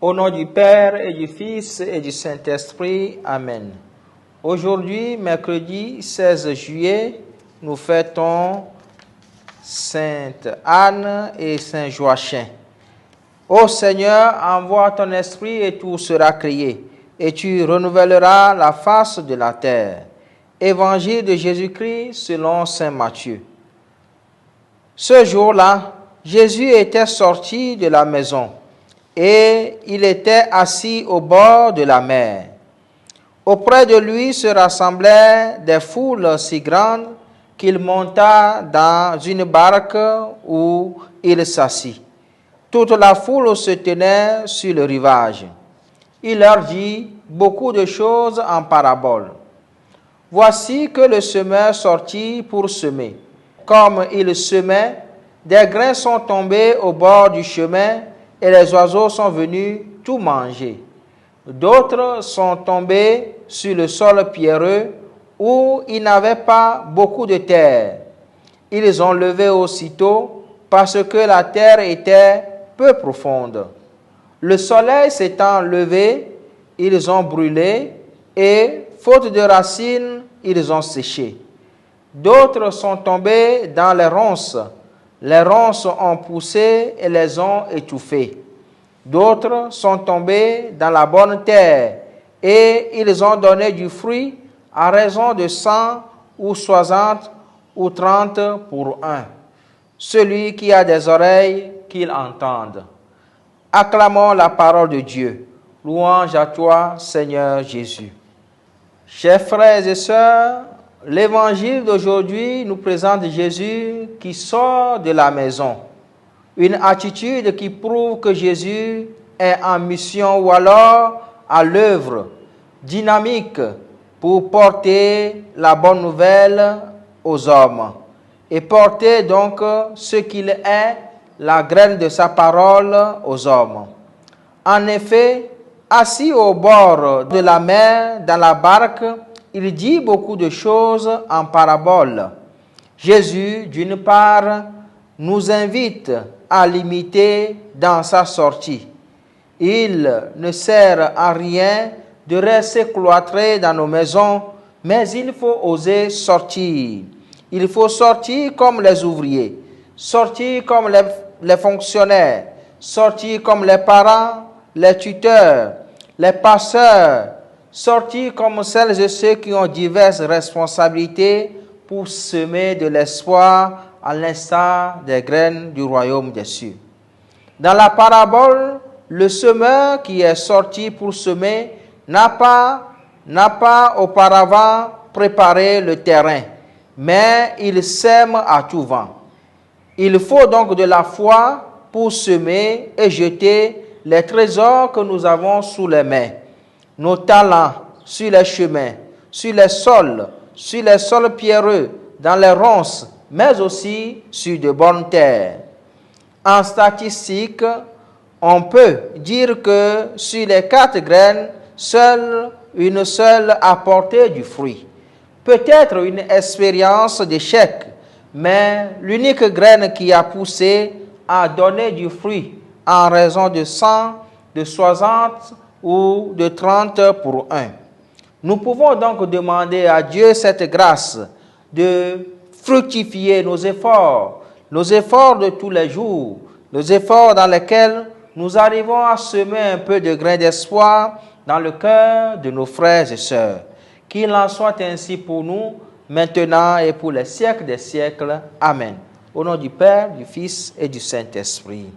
Au nom du Père et du Fils et du Saint-Esprit. Amen. Aujourd'hui, mercredi 16 juillet, nous fêtons Sainte Anne et Saint Joachim. Ô Seigneur, envoie ton esprit et tout sera créé, et tu renouvelleras la face de la terre. Évangile de Jésus-Christ selon Saint Matthieu. Ce jour-là, Jésus était sorti de la maison et il était assis au bord de la mer. Auprès de lui se rassemblaient des foules si grandes qu'il monta dans une barque où il s'assit. Toute la foule se tenait sur le rivage. Il leur dit beaucoup de choses en parabole. Voici que le semeur sortit pour semer. Comme il semait, des grains sont tombés au bord du chemin et les oiseaux sont venus tout manger. D'autres sont tombés sur le sol pierreux où il n'avait pas beaucoup de terre. Ils ont levé aussitôt parce que la terre était peu profonde. Le soleil s'étant levé, ils ont brûlé et, faute de racines, ils ont séché. D'autres sont tombés dans les ronces. Les ronces ont poussé et les ont étouffés. D'autres sont tombés dans la bonne terre et ils ont donné du fruit à raison de 100 ou 60 ou 30 pour un. Celui qui a des oreilles, qu'il entende. Acclamons la parole de Dieu. Louange à toi, Seigneur Jésus. Chers frères et sœurs, l'évangile d'aujourd'hui nous présente Jésus qui sort de la maison. Une attitude qui prouve que Jésus est en mission ou alors à l'œuvre, dynamique pour porter la bonne nouvelle aux hommes et porter donc ce qu'il est, la graine de sa parole aux hommes. En effet, assis au bord de la mer, dans la barque, il dit beaucoup de choses en parabole. Jésus, d'une part, nous invite à l'imiter dans sa sortie. Il ne sert à rien de rester cloîtré dans nos maisons, mais il faut oser sortir. Il faut sortir comme les ouvriers, sortir comme les fonctionnaires, sortir comme les parents, les tuteurs, les pasteurs, sortir comme celles et ceux qui ont diverses responsabilités pour semer de l'espoir à l'instar des graines du royaume des cieux. Dans la parabole, le semeur qui est sorti pour semer n'a pas auparavant préparé le terrain, mais il sème à tout vent. Il faut donc de la foi pour semer et jeter les trésors que nous avons sous les mains, nos talents sur les chemins, sur les sols pierreux, dans les ronces, mais aussi sur de bonnes terres. En statistique, on peut dire que sur les 4 graines, une seule a porté du fruit. Peut-être une expérience d'échec, mais l'unique graine qui a poussé a donné du fruit en raison de 100, de 60 ou de 30 pour un. Nous pouvons donc demander à Dieu cette grâce de fructifier nos efforts de tous les jours, nos efforts dans lesquels nous arrivons à semer un peu de grain d'espoir dans le cœur de nos frères et sœurs. Qu'il en soit ainsi pour nous, maintenant et pour les siècles des siècles. Amen. Au nom du Père, du Fils et du Saint-Esprit.